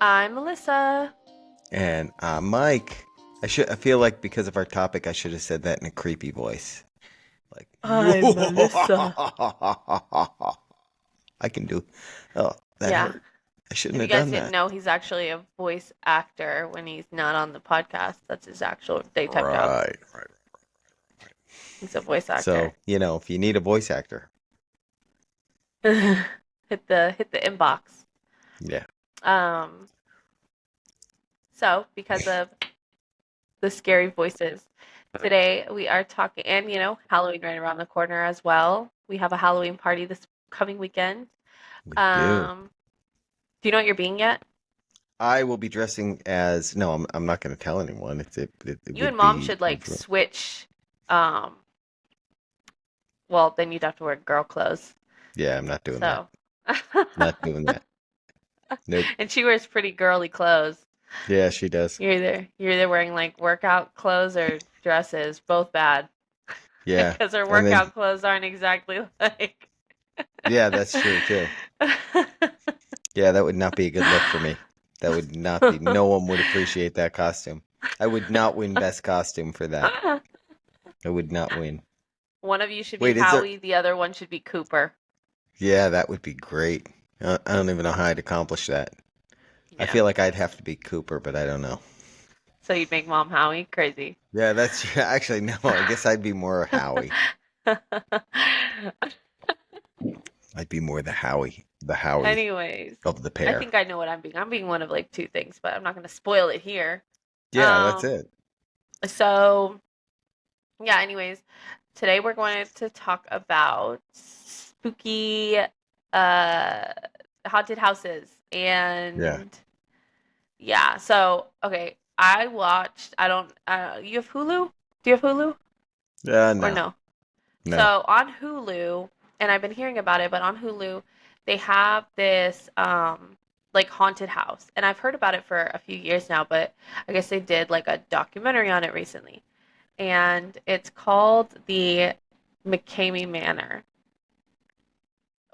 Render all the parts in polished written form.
I'm Melissa. And Mike, I feel like because of our topic, I should have said that in a creepy voice. Like, I'm Melissa. I can do. Oh, that Yeah. hurt. I shouldn't If you have guys done didn't that. know, he's actually a voice actor when he's not on the podcast. That's his actual daytime job. Right. He's a voice actor. So, if you need a voice actor, Hit the inbox. yeah. Um, so because of the scary voices, today we are talking, and Halloween right around the corner as well. We have a Halloween party this coming weekend. We do. Um, do you know what you're being yet? I will be dressing as. No, I'm not going to tell anyone. It You and would mom be. should like switch. Um, well, then you'd have to wear girl clothes. Yeah, I'm not doing that. So, Not doing that. Nope. and she wears pretty girly clothes. Yeah, she does. You're either wearing like workout clothes or dresses, both bad Yeah. because her And then, workout clothes aren't exactly like. yeah, that's true too. Yeah, that would not be a good look for me. That would not be. No one would appreciate that costume. I would not win best costume for that. I would not win. One of you should be Wait, is there? Howie, the other one should be Cooper. Yeah, that would be great. I don't even know how I'd accomplish that. I Yeah. feel like I'd have to be Cooper, but I don't know. So you'd make mom Howie crazy. Yeah, that's actually no. I guess I'd be more Howie. I'd be more the Howie Anyways, of the I pair. think I know what I'm being. I'm being one of like two things, but I'm not going to spoil it here. Yeah, that's Um, it. so yeah, anyways, today we're going to talk about spooky uh haunted houses Yeah. and yeah. So, okay, I watched I don't you have Hulu? Do you have Hulu or No, no? no. So, on Hulu, and I've been hearing about it, but on Hulu, they have this like haunted house. And I've heard about it for a few years now, but I guess they did like a documentary on it recently. And it's called the McCamey Manor.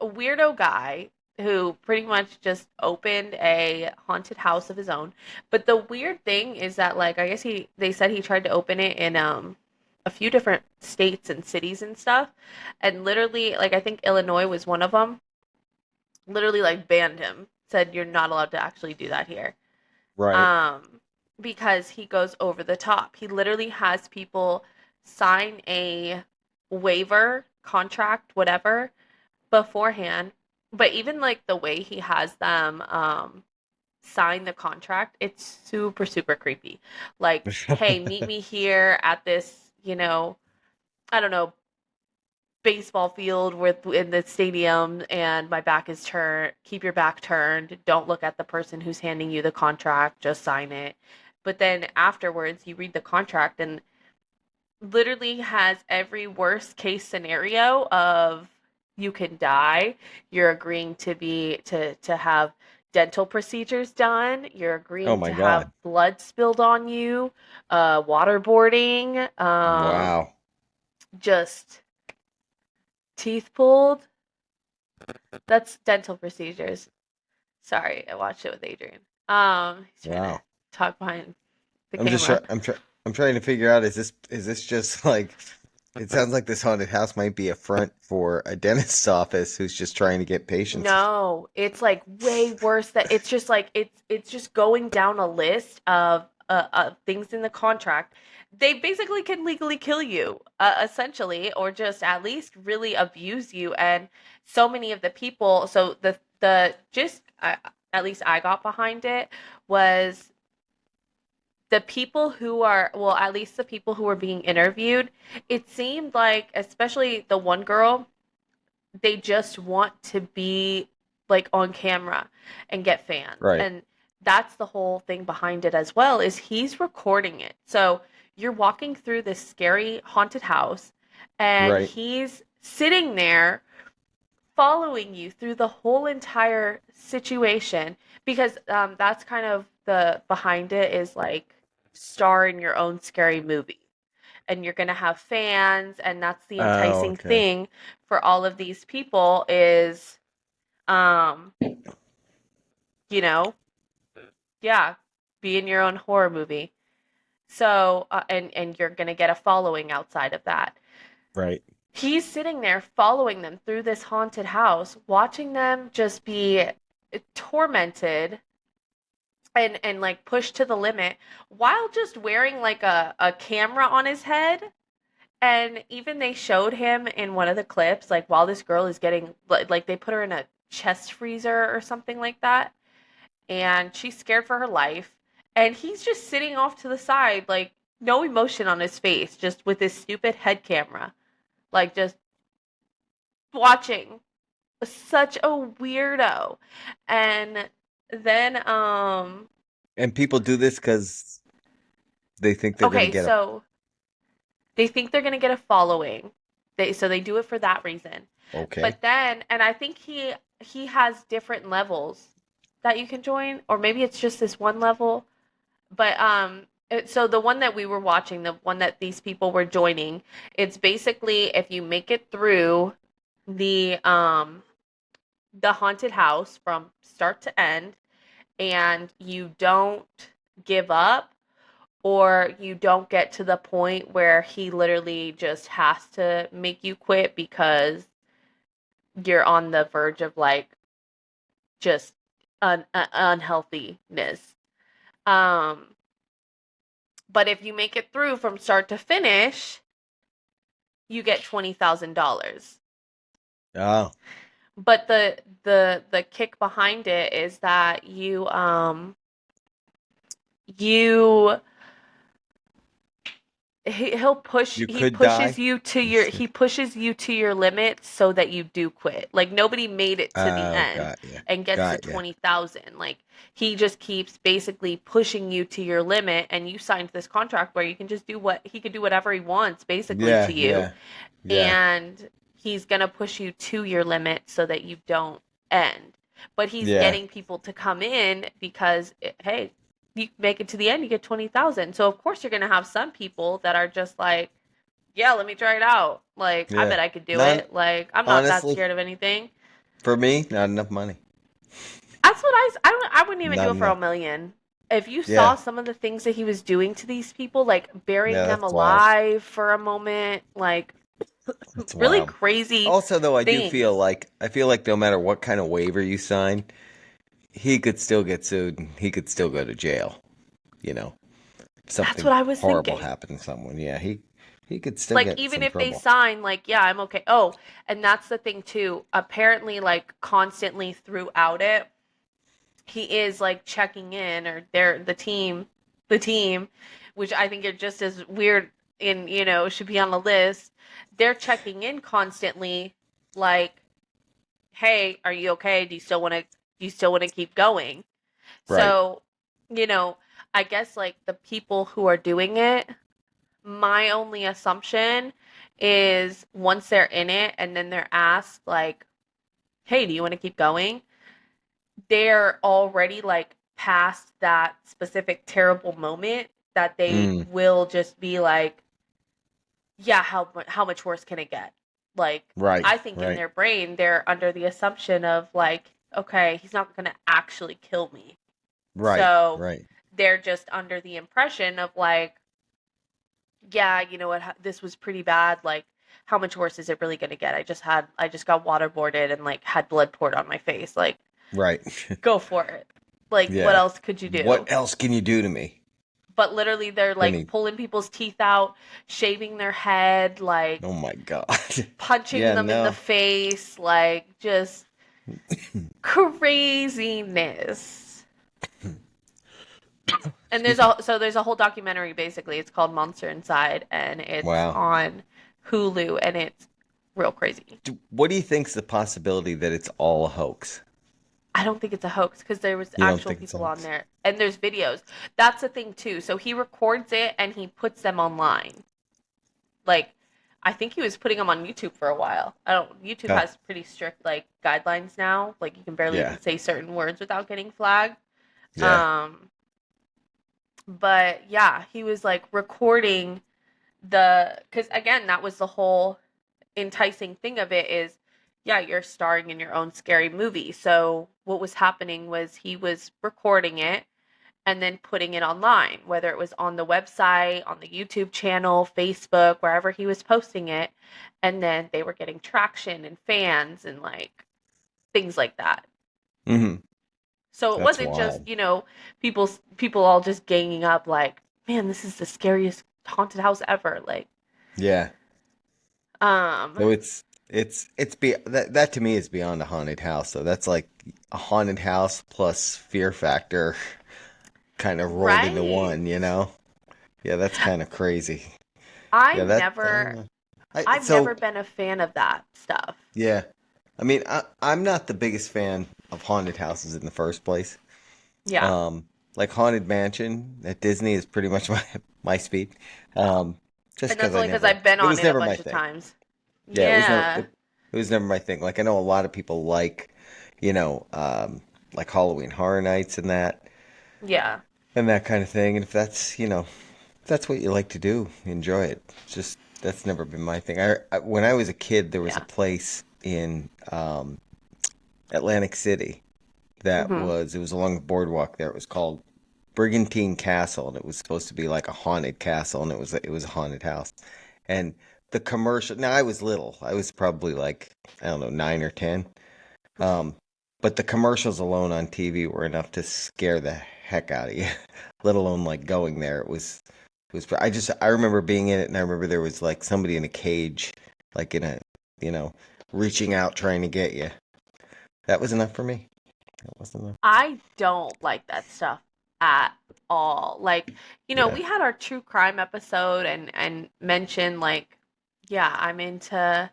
A weirdo guy who pretty much just opened a haunted house of his own. But the weird thing is that like I guess they said he tried to open it in a few different states and cities and stuff. And literally like I think Illinois was one of them. Literally like banned him. Said you're not allowed to actually do that here. Right. Um because he goes over the top. He literally has people sign a waiver, contract, whatever beforehand. But even like the way he has them sign the contract, it's super super creepy. Like, hey, meet me here at this, I don't know, baseball field with in the stadium and my back is turned. Keep your back turned. Don't look at the person who's handing you the contract, just sign it. But then afterwards, you read the contract and literally has every worst case scenario of you can die, you're agreeing to have dental procedures done, you're Oh agreeing my to have God. blood spilled on you, waterboarding, Wow. just teeth pulled. That's dental procedures. Sorry, I watched it with Adrian. He's trying to Wow. talk behind the I'm just camera. trying. I'm trying to figure out. Is this just like? It sounds like this haunted house might be a front for a dentist's office who's just trying to get patients. No, it's like way worse that it's just like it's just going down a list of things in the contract. They basically can legally kill you, essentially, or just at least really abuse you. And so many of the people, so the just at least I got behind it was the people who are well, at least the people who were being interviewed. It seemed like, especially the one girl, they just want to be like on camera and get fans. Right. And that's the whole thing behind it as well is he's recording it. So you're walking through this scary haunted house and Right. he's sitting there following you through the whole entire situation because that's kind of the behind it is like star in your own scary movie and you're going to have fans and that's the Oh, enticing okay. thing for all of these people is um you know Yeah, be in your own horror movie. So, and you're gonna get a following outside of that. Right. He's sitting there following them through this haunted house, watching them just be tormented and like pushed to the limit while just wearing like a camera on his head. And even they showed him in one of the clips, like while this girl is getting like they put her in a chest freezer or something like that, and she's scared for her life. And he's just sitting off to the side, like no emotion on his face, just with his stupid head camera, like just watching. Such a weirdo. And then And people do this because they think they're going to okay, get a. so they think they're gonna get a following. They do it for that reason. Okay. But then, and I think he has different levels that you can join, or maybe it's just this one level. But so the one that we were watching, the one that these people were joining, it's basically if you make it through the haunted house from start to end, and you don't give up, or you don't get to the point where he literally just has to make you quit because you're on the verge of like just unhealthiness. Um, but if you make it through from start to finish, you get $20,000. Oh, But the kick behind it is that you he'll push you he could pushes die. you to your he pushes you to your limit so that you do quit. Like nobody made it to the Oh, end got you. and gets to Got you. 20,000. Like he just keeps basically pushing you to your limit, and you signed this contract where you can just do what he could do whatever he wants basically Yeah, to you, yeah, yeah, and he's going to push you to your limit so that you don't end. But he's yeah. getting people to come in because hey, you make it to the end, you get 20,000. So of course you're going to have some people that are just like, yeah, let me try it out. Like, I Yeah. bet I could do Not it. Like, I'm not that honestly, scared of anything. for me, not enough money. That's what I wouldn't even Not do it for a enough. million. If you saw Yeah. some of the things that he was doing to these people, like burying Yeah, them that's wild. alive for a moment, like That's really wild. crazy Also, though, things. I feel like no matter what kind of waiver you sign, he could still get sued and he could still go to jail. You know, if That's something what I was horrible thinking. happened to someone. Yeah, he could still Like get even some if they trouble. sign like, yeah, I'm okay. Oh, and that's the thing too. Apparently like constantly throughout it, he is like checking in, or they're the team, which I think are just as weird and should be on the list. They're checking in constantly, like, hey, are you okay? Do you still want to keep going? Right. So, you know, I guess like the people who are doing it, my only assumption is once they're in it and then they're asked like, hey, do you want to keep going? They're already like past that specific terrible moment that they Mm, will just be like, yeah, how much worse can it get? Like right. I think in Right. their brain they're under the assumption of like, okay, he's not going to actually kill me. Right. So Right. they're just under the impression of like, yeah, you know what, this was pretty bad, like how much worse is it really going to get? I just got waterboarded and like had blood poured on my face. Like Right. go for it. Like, what Yeah. else could you do? What else can you do to me? But literally, they're Can like he? pulling people's teeth out, shaving their head, like Oh my God. punching Yeah. them in the No. face, like just craziness. And Excuse me. there's a whole documentary basically. It's called Monster Inside, and it's Wow. on Hulu, and it's real crazy. What do you think's the possibility that it's all a hoax? I don't think it's a hoax because there was You don't actual think it's a people on hoax? there, and there's videos. That's the thing too. So he records it and he puts them online. Like, I think he was putting them on YouTube for a while. I don't. YouTube Huh. has pretty strict like guidelines now. Like you can barely Yeah. even say certain words without getting flagged. Yeah. Um, but yeah, he was like recording because again, that was the whole enticing thing of it is, yeah, you're starring in your own scary movie. So what was happening was he was recording it and then putting it online, whether it was on the website, on the YouTube channel, Facebook, wherever he was posting it. And then they were getting traction and fans and like things like that. Hmm. So it That's wasn't just, wild. people all just ganging up like, man, this is the scariest haunted house ever. Like, Yeah. um, So that to me is beyond a haunted house. So that's like a haunted house plus fear factor kind of rolled into right. one, you know? Yeah, that's kind of crazy. I Yeah, that I don't never know. I've never So been a fan of that stuff. yeah. I mean, I'm not the biggest fan of haunted houses in the first place. Yeah. Um, like Haunted Mansion at Disney is pretty much my speed. Um, just And because that's I only because never, I've been it on was it a never my bunch of thing. times. Yeah, Yeah. it was never my thing. Like I know a lot of people you know, like Halloween Horror Nights Yeah. and that kind of thing. And if that's, if that's what you like to do, enjoy it. It's just that's never been my thing. When I was a kid, there was a Yeah. place in Atlantic City that Mhm. it was along the boardwalk there. It was called Brigantine Castle, and it was supposed to be like a haunted castle, and it was a haunted house. And the commercial. Now I was little. I was probably like I don't know 9 or 10. Um, but the commercials alone on TV were enough to scare the heck out of you. Let alone like going there. It was. I remember being in it, and I remember there was like somebody in a cage, like in a you know reaching out trying to get you. That was enough for me. That was enough. I don't like that stuff at all. Like, Yeah. we had our true crime episode and mentioned like, yeah, I'm into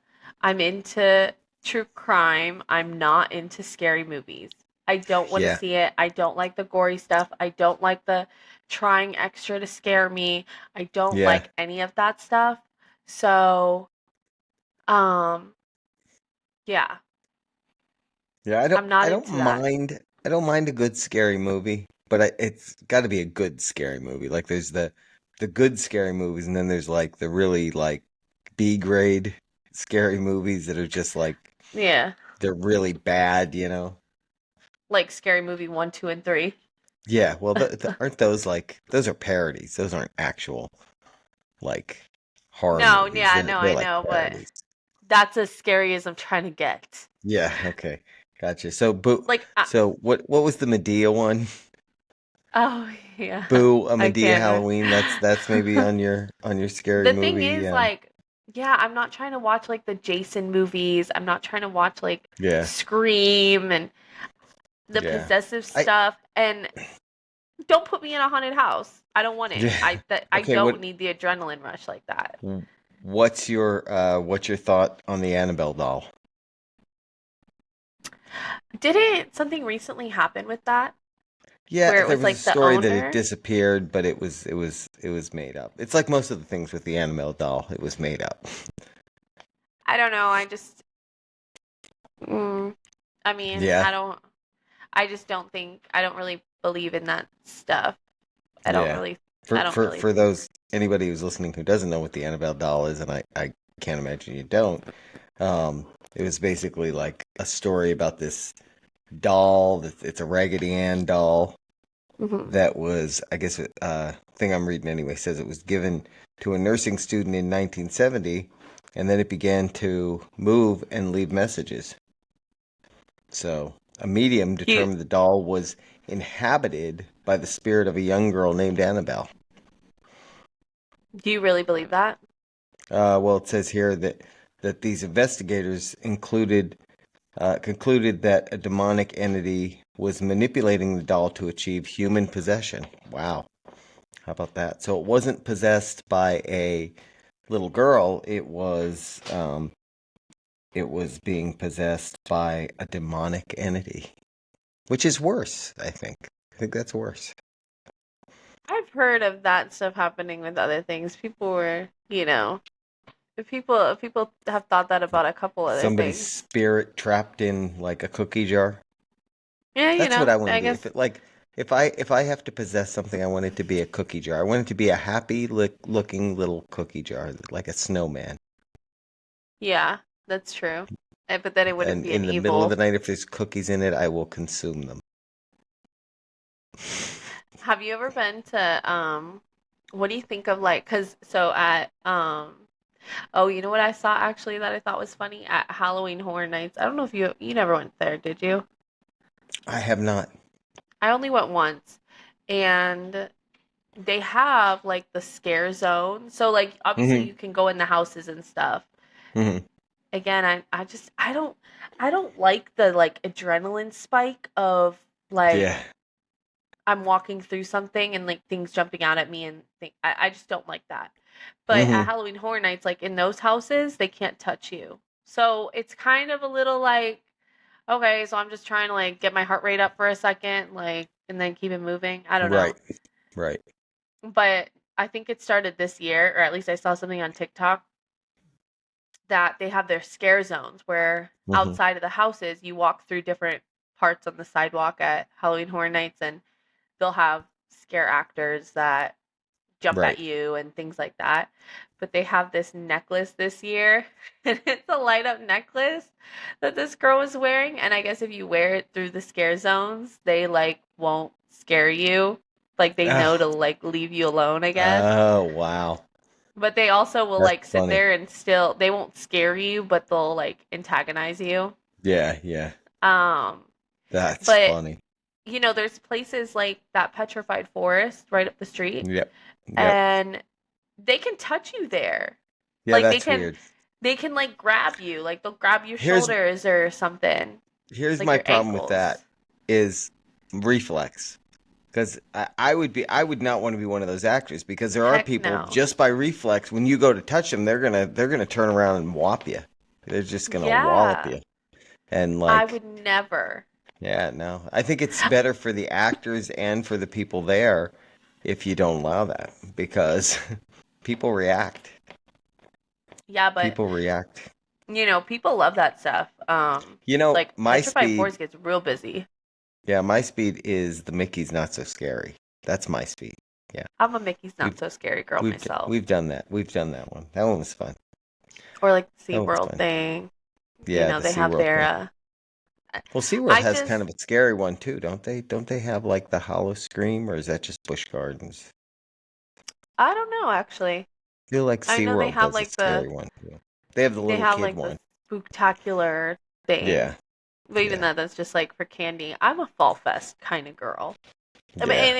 true crime. I'm not into scary movies. I don't want to Yeah. see it. I don't like the gory stuff. I don't like the trying extra to scare me. I don't Yeah. like any of that stuff. So, um, yeah, Yeah, I'm not I don't into that. mind a good scary movie, but it's got to be a good scary movie. Like there's the good scary movies and then there's like the really like B grade scary movies that are just like Yeah. they're really bad. Like Scary Movie 1, 2, and 3. Yeah, well aren't those like those are parodies. Those aren't actual like horror No, movies. yeah, no, They're I like know, but parodies. that's as scary as I'm trying to get. Yeah, okay. Gotcha. Like, So what was the Medea one? oh yeah, Boo, a I Medea can't. Halloween. That's maybe on your scary The thing movie. is, like, yeah, I'm not trying to watch like the Jason movies. I'm not trying to watch like Yeah, Scream and the yeah. possessive I stuff. And don't put me in a haunted house. I don't want it. yeah. I Okay, don't need the adrenaline rush like that. what's your thought on the Annabelle doll? Didn't something recently happen with that Yeah, where it there was was a like the story that it owner? disappeared, but it was made up. It's like most of the things with the Annabelle doll. It was made up. I don't know. Mm, I mean, Yeah, I just don't think, I don't really believe in that stuff. I don't yeah. really, I For don't for really for think. those anybody who's listening who doesn't know what the Annabelle doll is, and I can't imagine you don't. It was basically like a story about this doll. It's a Raggedy Ann doll Hmm. that was, I guess, thing I'm reading anyway says it was given to a nursing student in 1970, and then it began to move and leave messages. So a medium You, determined the doll was inhabited by the spirit of a young girl named Annabelle. do you really believe that? Well, it says here that these investigators concluded that a demonic entity was manipulating the doll to achieve human possession. Wow. How about that? So it wasn't possessed by a little girl. It was being possessed by a demonic entity, which is worse, I think. I think that's worse. I've heard of that stuff happening with other things. People were, people have thought that about a couple other Somebody's things. spirit trapped in like a cookie jar. Yeah, That's what I want I to be. guess, If I have to possess something, I want it to be a cookie jar. I want it to be a happy looking little cookie jar, like a snowman. yeah, that's true. But then it wouldn't And be an in the middle of the evil. night, if there's cookies in it, I will consume them. Have you ever been to what do you think of like cuz so at oh, you know what I saw actually that I thought was funny at Halloween Horror Nights. I don't know if you never went there, did you? I have not. I only went once. And they have like the scare zone. So like obviously Hmm. you can go in the houses and stuff. Hmm. Again, I don't like the like adrenaline spike of like Yeah. I'm walking through something and like things jumping out at me and I just don't like that. But at Hmm. Halloween Horror Nights, like in those houses, they can't touch you. So it's kind of a little like, okay, so I'm just trying to like get my heart rate up for a second, like, and then keep it moving. I don't Right. know. Right. But I think it started this year, or at least I saw something on TikTok that they have their scare zones where Hmm. outside of the houses, you walk through different parts on the sidewalk at Halloween Horror Nights and they'll have scare actors that jump at Right. you and things like that. But they have this necklace this year, and it's a light up necklace that this girl was wearing. And I guess if you wear it through the scare zones, they like won't scare you. Like they know to Oh, like leave you alone, I guess. oh, wow. But they also will That's like sit funny. there and still they won't scare you, but they'll like antagonize you. Yeah. Yeah. Um, That's but funny. there's places like that petrified forest right up the street, Yep. Yep. and they can touch you there. Yeah, Like that's weird. they can like grab you, like they'll grab your Here's shoulders or something, here's like my your problem with that ankles. is reflex. Because I would not want to be one of those actors because there are Heck people no. just by reflex when you go to touch them they're gonna turn around and whop you. They're just gonna wallop Yeah. you. And I like, would never. yeah, no. I think it's better for the actors and for the people there if you don't allow that because people react. Yeah, but People react. people love that stuff. You know, Like Petrified Forest gets real busy. My speed is the Mickey's Not So Scary. That's my speed. Yeah. I'm a Mickey's Not We've So Scary girl myself. we've done that. We've done that one. That one was fun. Or like the That was SeaWorld fun. thing. Yeah, the They have SeaWorld their thing. Well, SeaWorld I has just kind of a scary one too, don't they? Don't they have like the Hollow Scream, or is that just Busch Gardens? I don't know actually. I feel like I know SeaWorld does a scary one too. They have the they little have kid like the one. spooktacular thing. Yeah, But even yeah, that's just like for candy. I'm a Fall Fest kind of girl. yeah,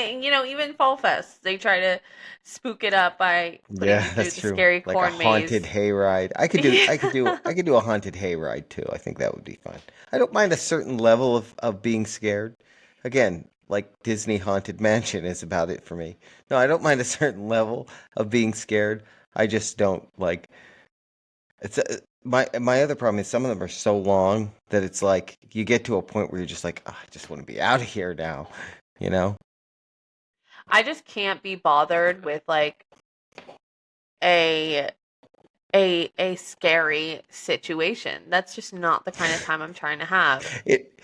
Even Fall Fest, they try to spook it up by putting you yeah. through That's the true. scary Like a corn haunted maze. hayride. I could do a haunted hayride too. I think that would be fun. I don't mind a certain level of being scared. Again, like Disney Haunted Mansion is about it for me. No, I don't mind a certain level of being scared. I just don't like. It's my other problem is some of them are so long that it's like you get to a point where you're just like, "Oh, I just want to be out of here now, you know? I just can't be bothered with like a a scary situation. That's just not the kind of time I'm trying to have. It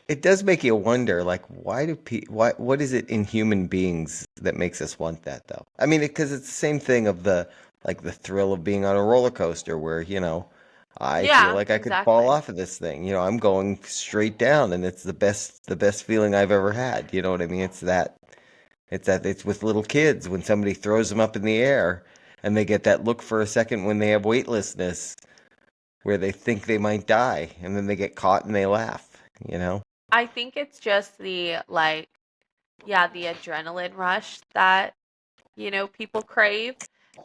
it does make you wonder, like, why do why what is it in human beings that makes us want that though? I mean, because it's the same thing of the like the thrill of being on a roller coaster where, I feel Yeah, like I could fall exactly. off of this thing. I'm going straight down and it's the best feeling I've ever had. You know what I mean? It's with little kids when somebody throws them up in the air and they get that look for a second when they have weightlessness where they think they might die and then they get caught and they laugh, you know? I think it's just the like yeah, the adrenaline rush that people crave.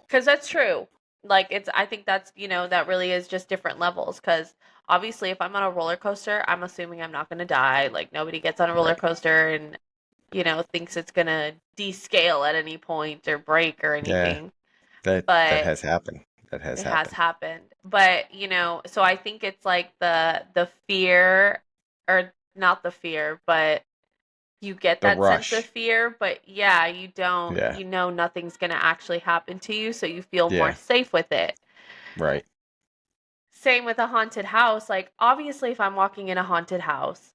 Because that's true. Like, I think that really is just different levels. Because obviously, if I'm on a roller coaster, I'm assuming I'm not going to die. Like, nobody gets on a roller Right. coaster and, thinks it's going to descale at any point or break or Yeah, anything. that But has happened. That has it has happened. happened. But, so I think it's like the fear, or not the fear, but you get The that sense of rush. fear, but yeah, Yeah. you know nothing's going to actually happen to you, so you feel more Yeah. safe with it. Right. Same with a haunted house. Like, obviously, if I'm walking in a haunted house,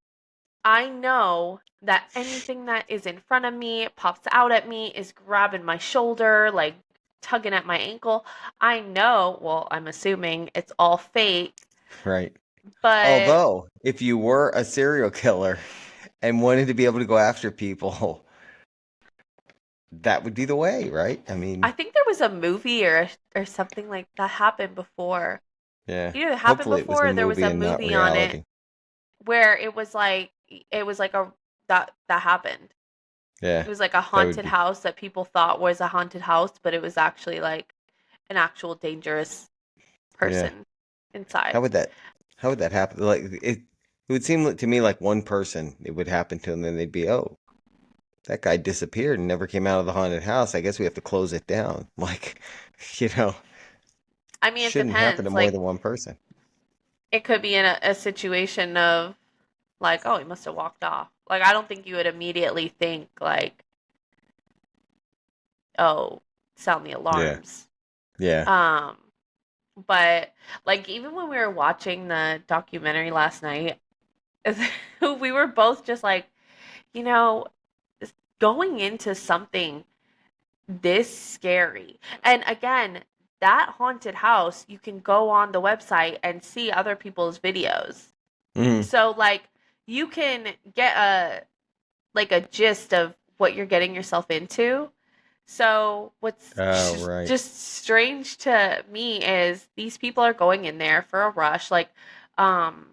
I know that anything that is in front of me, pops out at me, is grabbing my shoulder, like tugging at my ankle. I know, well, I'm assuming it's all fake, Right. but Although, if you were a serial killer and wanted to be able to go after people, that would be the way, right? I I mean, think there was a movie or something like that happened before. yeah. Either it happened Hopefully it was before a or there was movie a and not movie on it reality. where it was like a that happened. Yeah, It was like a that would haunted be. house that people thought was a haunted house, but it was actually like an actual dangerous Yeah. person inside. How would that? How would that happen? Like it would seem to me like one person it would happen to, and then they'd be, oh, that guy disappeared and never came out of the haunted house. I guess we have to close it down. Like, you know, I mean, it shouldn't happen to depends. more Like than one person. it could be in a situation of like, oh, he must have walked off. Like I don't think you would immediately think like, oh, sound the Yeah. alarms. Yeah. Um, but like even when we were watching the documentary last night, we were both just like, you know, going into something this scary. And again, that haunted house, you can go on the website and see other people's videos. Mm. So like you can get a gist of what you're getting yourself into. So what's Oh, right. just strange to me is these people are going in there for a rush. Like, um,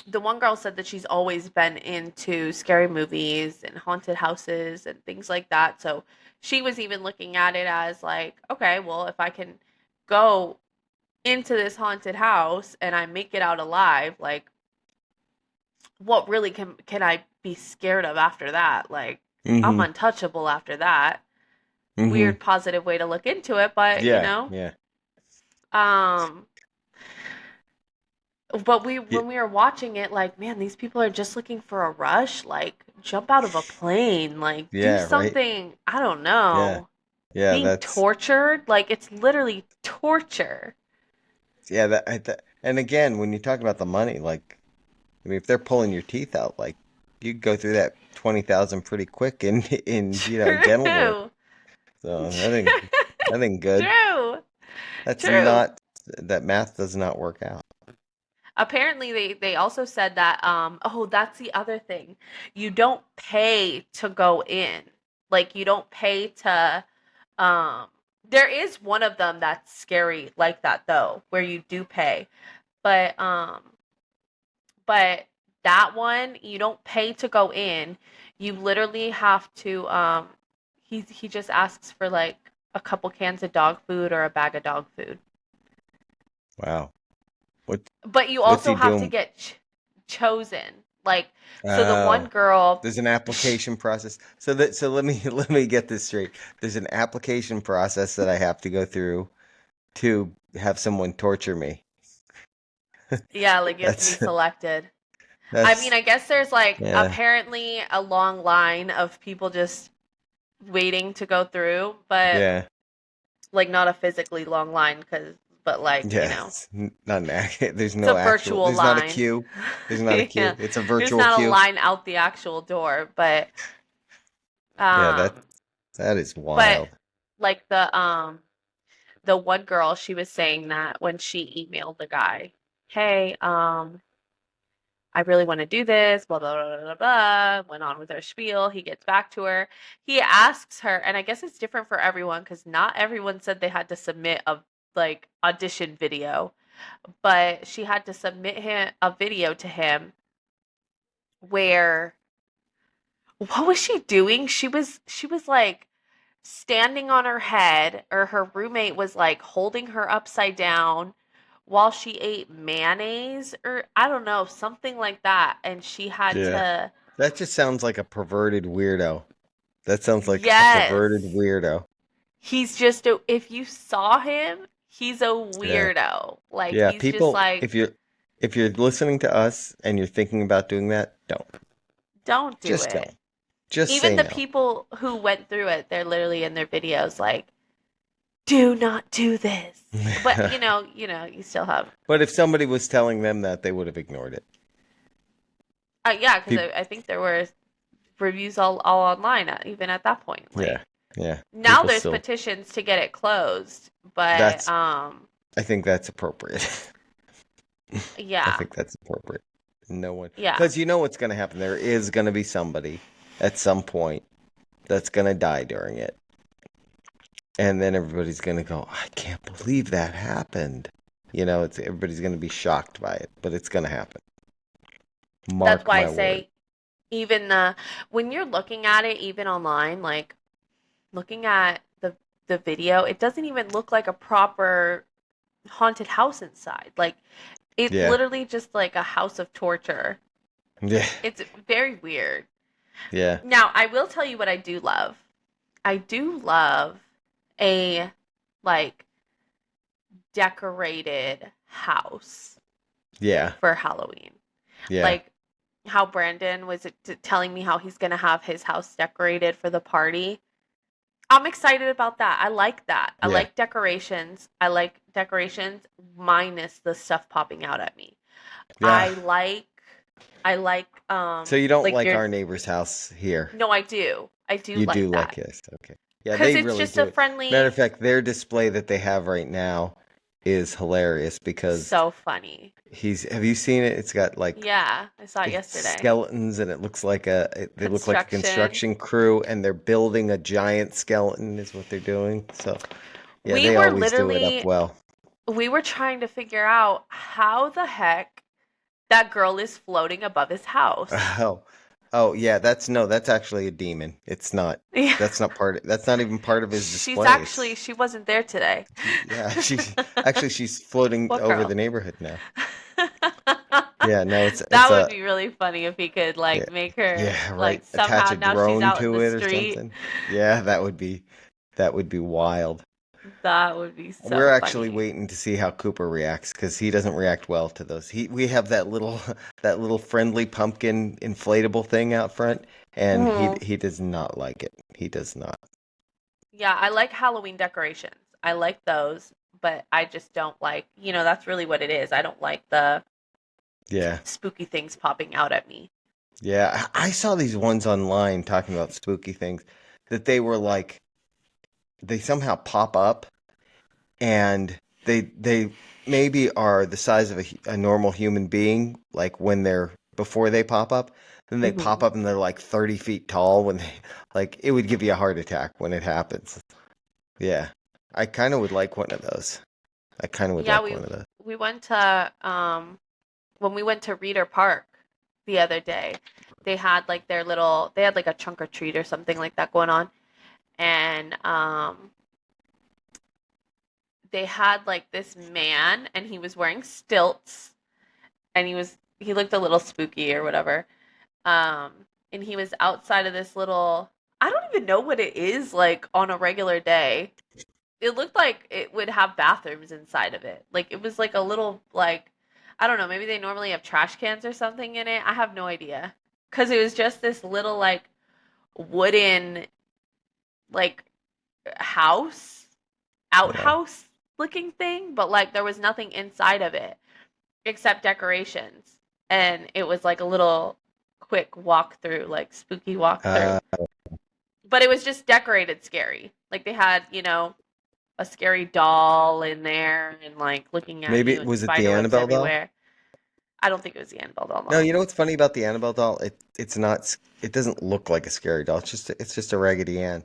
the one girl said that she's always been into scary movies and haunted houses and things like that. So she was even looking at it as like, okay, well, if I can go into this haunted house and I make it out alive, like what really can I be scared of after that? Like I'm Mm-hmm. untouchable after that. Mm-hmm. Weird positive way to look into it, but Yeah. Yeah. um but we Yeah. when we were watching it like, man, these people are just looking for a rush, like jump out of a plane, like do Yeah. Right. something, I don't Yeah. know. Yeah. Being That's tortured, like it's literally torture. yeah. And again, when you talk about the money, like, I mean, if they're pulling your teeth out, like, you go through that 20,000 pretty quick in dental work. True. So I think good. True. That's True. not that math does not work out. Apparently they also said that oh, that's the other thing. You don't pay to go in. Like you don't pay to um there is one of them that's scary like that though, where you do pay. But but that one you don't pay to go in. You literally have to he just asks for like a couple cans of dog food or a bag of dog food. Wow. What But you what's also he have to doing? get chosen. Like, so the one Oh, girl, there's an application process. So let me let me get this straight. There's an application process that I have to go through to have someone torture me. yeah, like you have to be That's selected. I mean, that's I guess there's like yeah. apparently a long line of people just waiting to go through, but Yeah. like not a physically long line but like, Yeah. Not an there's it's no a actual virtual there's not a line. queue. There's not a Yeah. queue. It's a There's virtual not a queue. line out the actual door, Yeah, um that is but wild. like the one girl, she was saying that when she emailed the guy, hey, I really want to do this, blah, blah, blah, blah, blah, went on with her spiel. He gets back to her. He asks her, and I guess it's different for everyone because not everyone said they had to submit a like audition video, but she had to submit him a video to him where what was she doing? She was like standing on her head, or her roommate was like holding her upside down while she ate mayonnaise, or I don't know, something like that. And she had Yeah. to, That just sounds like a perverted weirdo. That sounds like a yes, perverted weirdo. he's just, if you saw him, he's a Yeah. weirdo. Like, Yeah, he's just people, like, if you're listening to us and you're thinking about doing that, don't. don't do Just it. don't. Just Even say the no. people who went through it, they're literally in their videos like, do not do this. But you still have But if somebody was telling them that, they would have ignored it. yeah, because People, I think there were reviews all online even at that point. yeah, Like yeah. now People there's still. petitions to get it closed, but That's. I think that's appropriate. I yeah, think that's appropriate. No one, yeah, because you know what's going to happen. There is going to be somebody at some point that's gonna die during it. And then everybody's gonna go, I can't believe that happened. It's everybody's gonna be shocked by it, but it's gonna happen. That's Mark why I my word. say even when you're looking at it even online, like looking at the video, it doesn't even look like a proper haunted house inside. Like it's Yeah. literally just like a house of torture. Yeah. It's very weird. Yeah. Now, I will tell you what I do love. I do love a like decorated house Yeah. for Halloween. Yeah. Like how Brandon was telling me how he's going to have his house decorated for the party. I'm excited about that. I like that. I Yeah. like decorations. I like decorations minus the stuff popping out at me. Yeah. I like I So you don't like like your our neighbor's house here? no, I do. I do You like do like that. this. Okay. Yeah, Cuz they it's really just do a it. Matter of friendly fact, their display that they have right now is hilarious because so funny. have you seen it? It's got like Yeah, I saw it it's yesterday. skeletons and it looks like they look like a Construction. construction crew and they're building a giant skeleton is what they're doing. So, yeah, We they were always do it up literally well. we were trying to figure out how the heck that girl is floating above his house. Oh. Oh, yeah, that's actually a demon. It's not. Yeah. That's not even part of his She's display. actually she wasn't there today. Yeah, she's floating What over girl? the neighborhood now. Yeah, no, it's That would a be really funny if he could yeah, like make her yeah, right. like Attach somehow a now she's drone out in to the it or street. something. Yeah, that would be wild. That would be We're so actually funny. waiting to see how Cooper reacts because he doesn't react well to those. We have that little that little friendly pumpkin inflatable thing out front, and he Mhm. he does not like it. He does not. Yeah, I like Halloween decorations. I like those, but I just don't like, that's really what it is. I don't like the Yeah. spooky things popping out at me. Yeah, I saw these ones online talking about spooky things that they were like they somehow pop up and they maybe are the size of a normal human being like when they're before they pop up, then they pop Hmm. up and they're like 30 feet tall when they like it would give you a heart attack when it happens. Yeah. I kind of would like one of those. I kind of would Yeah, like we one of those. we went to when we went to Reeder Park the other day. They had like a trunk or treat or something like that going on. And they had like this man and he was wearing stilts and he looked a little spooky or whatever. Um, and he was outside of this little, I don't even know what it is like on a regular day. It looked like it would have bathrooms inside of it. Like it was like a little like I don't know, maybe they normally have trash cans or something in it. I have no idea. Cuz it was just this little like wooden like house, Yeah. outhouse looking thing, but like there was nothing inside of it except decorations. And it was like a little quick walkthrough, like spooky walkthrough. Uh But it was just decorated scary. Like they had, a scary doll in there and like looking at maybe you and was it the spider webs Annabelle doll? everywhere. I don't think it was the Annabelle doll, No, no. you know what's funny about the Annabelle doll? It's not it doesn't look like a scary doll. It's just a Raggedy Ann.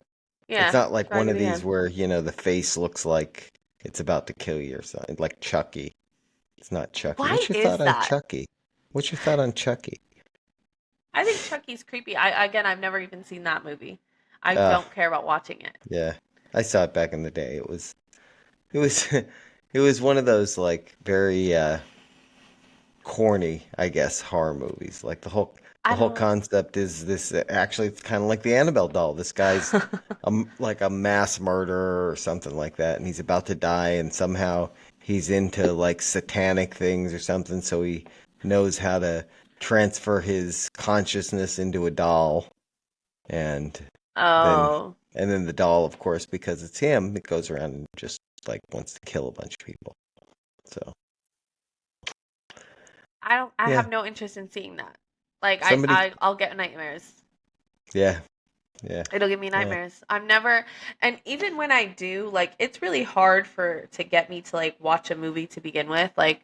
It's Yeah, not it's like one of Raggedy these Ann. where, the face looks like it's about to kill you or something, like Chucky. It's not Chucky. Why What's your thought is on that? Chucky? What's your thought on Chucky? I think Chucky's creepy. I've never even seen that movie. I Uh, don't care about watching it. yeah. I saw it back in the day. It was it was one of those like very corny, I guess, horror movies. Like the I whole don't. concept is this actually it's kind of like the Annabelle doll. This guy's like a mass murderer or something like that, and he's about to die, and somehow he's into like satanic things or something, so he knows how to transfer his consciousness into a doll, and then Oh, the doll, of course, because it's him, it goes around and just like wants to kill a bunch of people. So I don't. I yeah, have no interest in seeing that. Like somebody, I'll get nightmares. yeah, yeah, It'll give me yeah, nightmares. I'm never, and even when I do, like it's really hard for to get me to like watch a movie to begin with. Like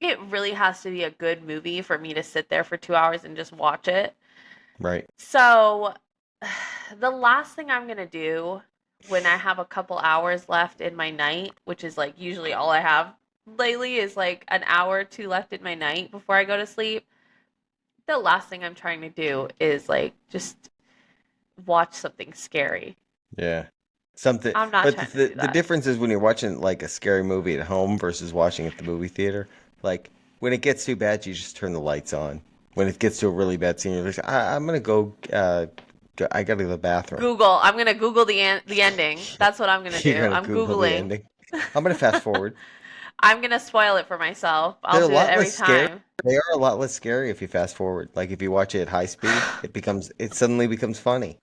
it really has to be a good movie for me to sit there for 2 hours and just watch it. right, So the last thing I'm gonna do when I have a couple hours left in my night, which is like usually all I have lately is like an hour or two left in my night before I go to sleep. The last thing I'm trying to do is like just watch something scary. Yeah. Something, I'm not but trying to the do the that. difference is when you're watching like a scary movie at home versus watching at the movie theater. Like when it gets too bad, you just turn the lights on. When it gets to a really bad scene, you're like, I'm gonna go. I gotta go to the bathroom. Google. I'm gonna Google the ending. That's what I'm gonna You're do. gonna I'm Google the Googling. ending. I'm gonna fast forward. I'm gonna spoil it for myself. I'll They're a do it lot every less scary. time. They are a lot less scary if you fast forward. Like if you watch it at high speed, it suddenly becomes funny.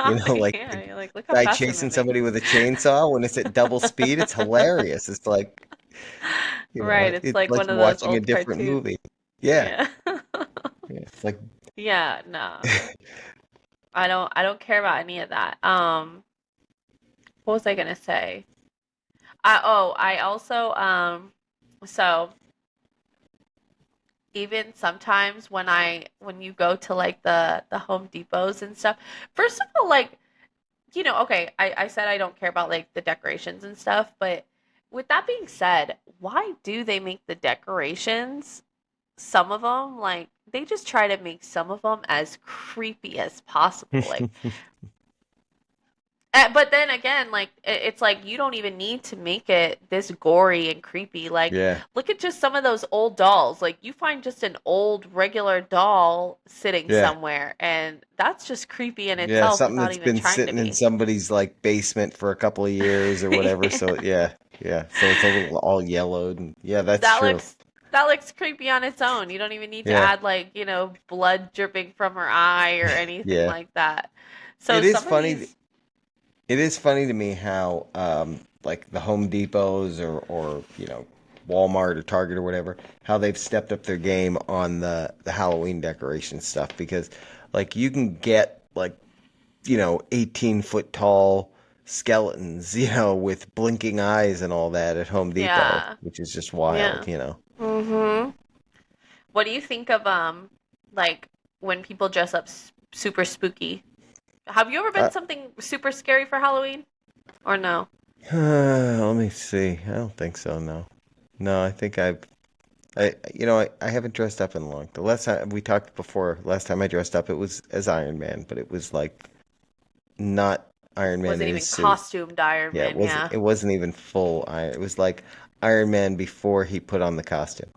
Like the Yeah, you're like, look how guy fast they're chasing moving. somebody with a chainsaw when it's at double speed, it's hilarious. It's like, Right, it's it's like like one of you're those watching a old different cartoons. movie. Yeah. Yeah. Yeah. It's like Yeah, no. I don't care about any of that. What was I gonna say? I also so even sometimes when you go to like the Home Depots and stuff, first of all, like, okay, I said I don't care about like the decorations and stuff, but with that being said, why do they make the decorations, some of them, like they just try to make some of them as creepy as possible. Like, but then again, like it's like you don't even need to make it this gory and creepy. Like, yeah. look at just some of those old dolls. Like, you find just an old regular doll sitting Yeah. somewhere, and that's just creepy in Yeah, itself something without that's even been trying to sitting in be. somebody's like basement for a couple of years or whatever. So yeah, yeah. So it's a little all yellowed and yeah, that's That true. looks that looks creepy on its own. You don't even need to Yeah. add like, blood dripping from her eye or anything Yeah. like that. So It is some of funny. these, It is funny to me how like the Home Depots or Walmart or Target or whatever, how they've stepped up their game on the Halloween decoration stuff because like you can get like 18-foot tall skeletons, with blinking eyes and all that at Home Depot, yeah. which is just wild, Yeah. Mhm. What do you think of like when people dress up super spooky? Have you ever been Uh, something super scary for Halloween or no? let me see. I don't think so, no. No, I think I haven't dressed up in long. The last time we talked before, last time I dressed up, it was as Iron Man, but it was like not Iron Man Wasn't in his even suit. costumed Iron Yeah, it Man, wasn't yeah. it wasn't even full Iron. It was like Iron Man before he put on the costume.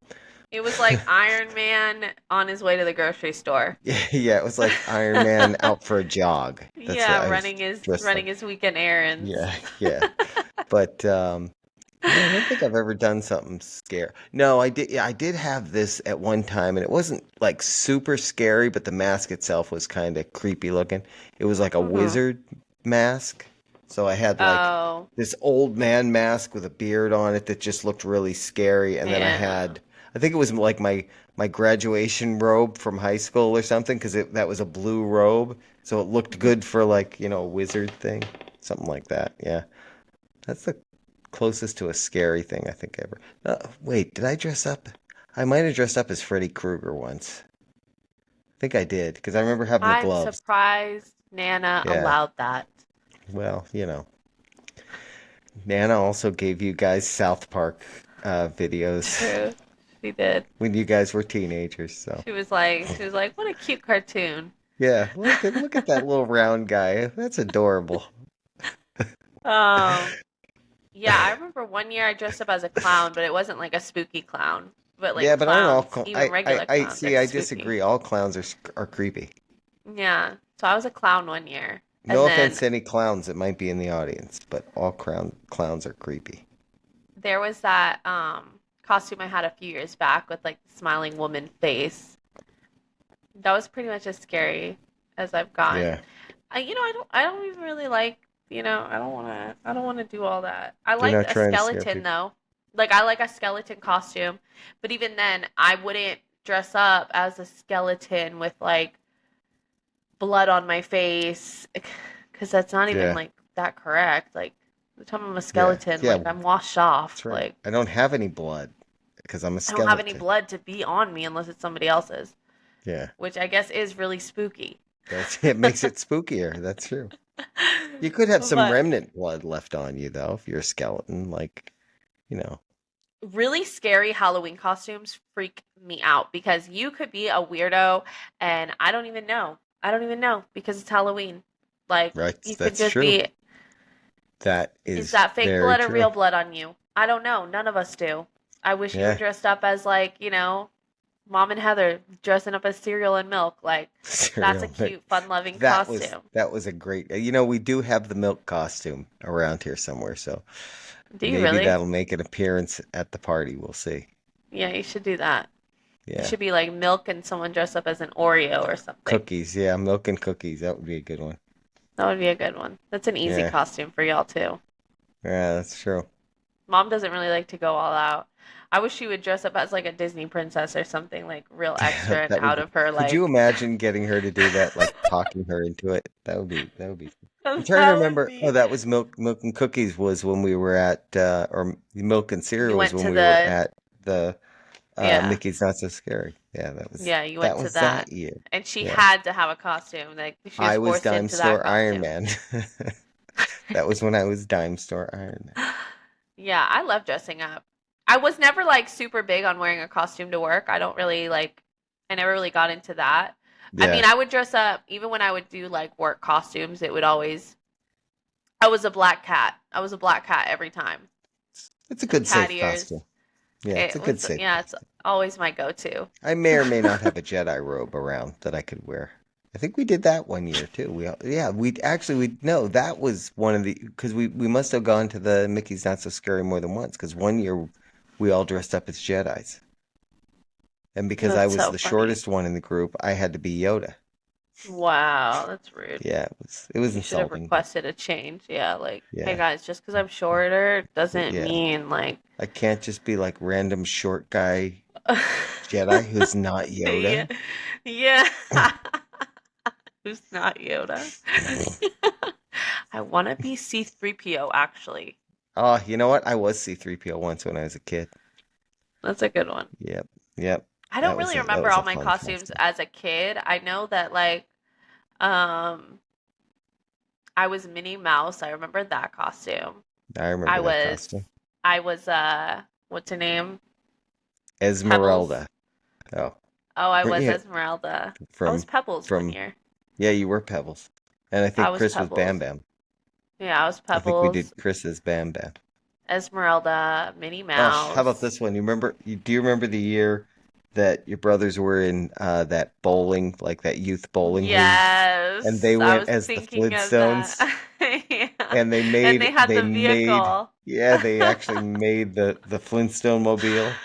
It was like Iron Man on his way to the grocery store. Yeah, it was like Iron Man out for a jog. That's what Yeah, I was running his dressed running like. his weekend errands. Yeah, yeah. But no, I don't think I've ever done something scary. No, I did. Yeah, I did have this at one time, and it wasn't like super scary, but the mask itself was kind of creepy looking. It was like a Mhm. wizard mask. So I had like Oh, this old man mask with a beard on it that just looked really scary, and then yeah. I think it was like my graduation robe from high school or something, because that was a blue robe, so it looked Mhm. good for like a wizard thing, something like that. Yeah. That's the closest to a scary thing I think ever. Wait, did I dress up? I might have dressed up as Freddy Krueger once. I think I did because I remember having the I'm gloves. surprised Nana Yeah. allowed that. Well, Nana also gave you guys South Park videos True. She did. when you guys were teenagers. So She was like, what a cute cartoon. yeah, look at that little round guy. That's adorable. Um, yeah, I remember one year I dressed up as a clown, but it wasn't like a spooky clown. But like Yeah, but aren't all clowns, cl- even regular I clowns are see. I spooky. disagree. All clowns are creepy. Yeah. So I was a clown one year. No And offense then to any clowns that might be in the audience, but all clowns are creepy. there was that costume I had a few years back with like the smiling woman face. That was pretty much as scary as I've gotten. Yeah, I don't even really like, I don't want to do all that. I you're like not a trying to scare skeleton people. though. Like, I like a skeleton costume, but even then I wouldn't dress up as a skeleton with like blood on my face because that's not even Yeah, like that correct. Like, the time I'm a yeah, skeleton, yeah. like I'm washed off. That's right. Like, I don't have any blood because I'm a I don't have any skeleton. blood to be on me unless it's somebody else's, Yeah, which I guess is really spooky. It makes it spookier. That's true. You could have some But remnant blood left on you though, if you're a skeleton. Like, you know. really scary Halloween costumes freak me out because you could be a weirdo and I don't even know. I don't even know because it's Halloween. Like Right? you could That's just true. be, That is is that fake very blood or true. real blood on you? I don't know. None of us do. I wish you were Yeah. dressed up as like, Mom and Heather dressing up as cereal and milk. Like that's a Cereal. cute, fun-loving That costume. was a great. We do have the milk costume around here somewhere, so Do you maybe really? that'll make an appearance at the party. We'll see. Yeah, you should do that. It Yeah. should be like milk and someone dressed up as an Oreo or something. Cookies. Yeah, milk and cookies. That would be a good one. That would be a good one. That's an easy Yeah. costume for y'all too. Yeah, that's true. Mom doesn't really like to go all out. I wish she would dress up as like a Disney princess or something like real extra and That would out be. of her Could you like imagine getting her to do that, like talking her into it? That would be. I'm trying to that would remember. Oh, be. that was milk and cookies was when we were at, or milk and You cereal was went when to we were the at the yeah. Mickey's Not So Scary. Yeah, Yeah, you went that to was that. that year. And she Yeah, had to have a costume. Like she was I was forced Dime into that Store Iron costume. Man. That was when I was Dime Store Iron Man. Yeah, I love dressing up. I was never like super big on wearing a costume to work. I don't really like I never really got into that. I Yeah, mean, I would dress up even when I would do like work costumes, it would always I was a black cat. I was a black cat every time. it's a Some good cat safe ears. costume. Yeah, it's a It good was safe yeah, it's costume. always my go-to. I may or may not have a Jedi robe around that I could wear. I think we did that one year too. Yeah, we actually we no, that was one of the because we must have gone to the Mickey's Not So Scary more than once because one year we all dressed up as Jedis, and because I That's was so the funny. shortest one in the group, I had to be Yoda. Wow, that's rude. Yeah, it was You should have insulting, but requested a change. Yeah, like, hey yeah, guys, just because I'm shorter doesn't yeah, mean like I can't just be like random short guy Jedi who's not yeah. Yoda. Yeah. Who's not Yoda? I want to be C3PO actually. Oh, you know what? I was C-3PO once when I was a kid. That's a good one. Yep, yep. I don't really That remember was all a my fun costumes costume. as a kid. I know that like um I was Minnie Mouse. I remember that costume. I I remember that was costume. I was what's her name? Pebbles. Esmeralda. Oh, Oh, I was yeah, Esmeralda. I was from Pebbles one from year. yeah, you were Pebbles, and I I think was Chris was Bam Pebbles. Bam. Yeah, I was I think we Pebbles, did Chris's Bam Bam. Esmeralda, Minnie Oh, how about Mouse. this one? Do you remember the year that your brothers were in that bowling, like that youth bowling league, and they Yes, I went was as the thinking of Flintstones, that. Yeah. and And they had the vehicle. they actually made the Flintstone mobile.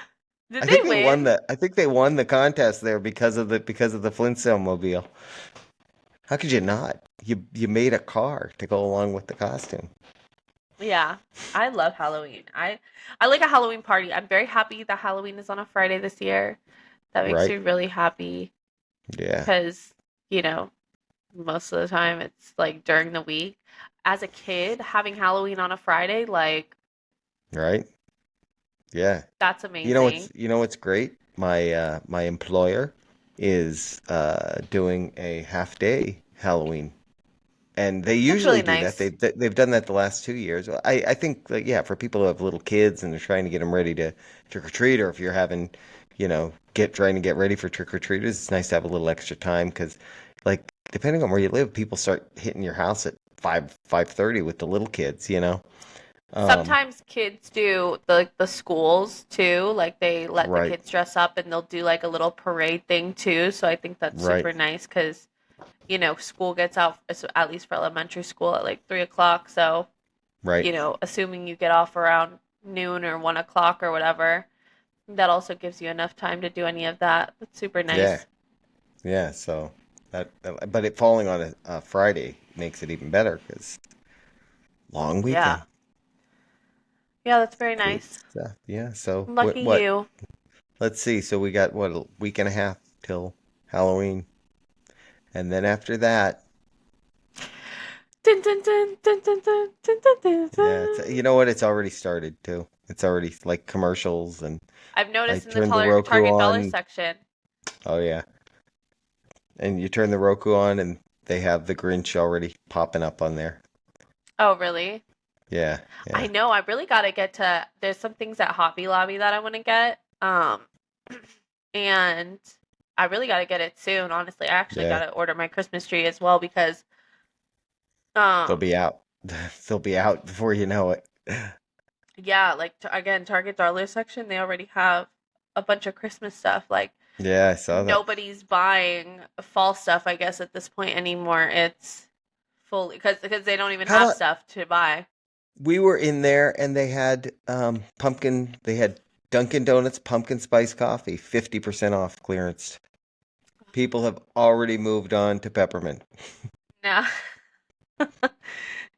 Did they win? I think they won the contest there because of the Flintstone mobile. How could you not? You made a car to go along with the costume, Yeah. I love Halloween. I like a Halloween party. I'm very happy that Halloween is on a Friday this year. That makes right? me really happy Yeah, because, you know, most of the time it's like during the week. As a kid, having Halloween on a Friday, like right? Yeah. that's amazing. You know what's great? My employer is doing a half day Halloween, and they That's usually really do that. nice. They've done that the last 2 years. I think like yeah, for people who have little kids and they're trying to get them ready to trick or treat, or if you're having, get trying to get ready for trick or treaters, it's nice to have a little extra time because, like, depending on where you live, people start hitting your house at 5:30 with the little kids. Um, Sometimes kids do the schools too, like they let the right, kids dress up and they'll do like a little parade thing too. So I think that's right, super nice because school gets out at least for elementary school at like 3 o'clock. So right. assuming you get off around noon or 1 o'clock or whatever, that also gives you enough time to do any of that. That's super Yeah. nice. Yeah, so but it falling on a Friday makes it even better because long weekend. Yeah. Yeah, that's very Good nice. stuff. Yeah, so Lucky what? you. Let's see. So we got what, a week and a half till Halloween, and then after that, Dun, dun, dun, dun, dun, dun, dun, dun, dun, yeah, dun. you know what? It's already started too. It's already like commercials, and I've I noticed in the turned the Roku Target dollar on. section. Oh yeah, and you turn the Roku on, and they have the Grinch already popping up on there. Oh, really? Yeah, I yeah. know. I really got to get to. There's some things at Hobby Lobby that I want to get. And I really got to get it soon. Honestly, I actually got Yeah, to order my Christmas tree as well because, they'll um, be out. They'll be out before you know it. yeah, like again, Target dollar section, they already have a bunch of Christmas stuff. Like Yeah, I saw that. nobody's buying fall stuff, I guess, at this point anymore. It's fully because they don't even How have about stuff to buy. we were in there and they had they had Dunkin' Donuts pumpkin spice coffee, 50% off clearance. People have already moved on to peppermint. No,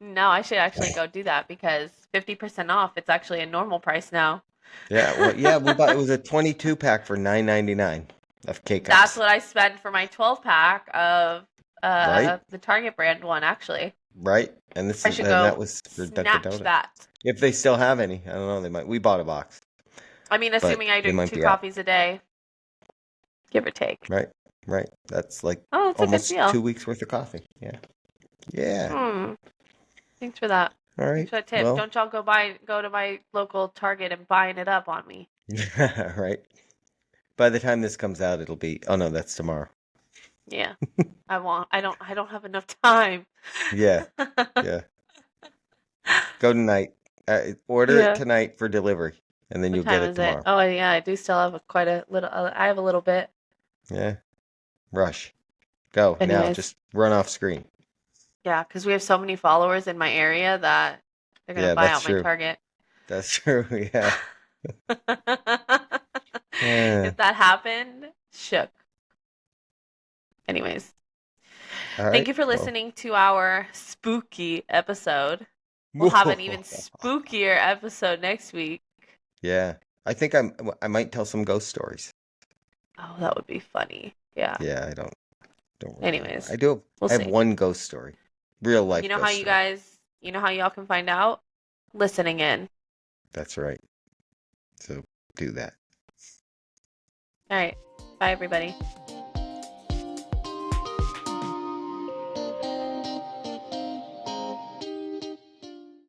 no, I should actually go do that because 50% off. It's actually a normal price now. Yeah, well, yeah, we bought it was a 22 pack for 9.99 of K That's cups. what I spent for my 12 pack of Right? the Target brand one, actually. Right? I should And that go was for Dunkin' snatch Donuts. that. If they still have any, I don't know, they might. We bought a box, I mean, but assuming I they drink might two be out. coffees a day, give or take. Right? Right. That's like Oh, it's a good almost deal. 2 weeks worth of coffee. Yeah. Yeah. Hmm. Thanks for that. All Thanks right. for that tip. Well, Don't y'all go to my local Target and buying it up on me. right. By the time this comes out, it'll be. Oh no, that's tomorrow. Yeah. I don't have enough time. Yeah. Yeah. Go tonight. Order it Yeah. tonight for delivery, and then What you'll get time it is it? tomorrow. Oh, yeah, I do still have quite a little I have a little bit. Yeah. Rush. Go now. Anyways, Just run off screen. yeah, because we have so many followers in my area that they're gonna Yeah, buy that's out my true. Target. That's true. Yeah. Uh, If that happened, shook. Anyways, all thank right. you for Well. listening to our spooky episode. We'll have an even spookier episode next week. Yeah. I might tell some ghost stories. Oh, that would be funny. Yeah. Yeah, don't really remember. Anyways, we'll I have see. one ghost story. Real life ghost story. You know how y'all can find out? Listening in. That's right. So do that. All right. Bye, everybody.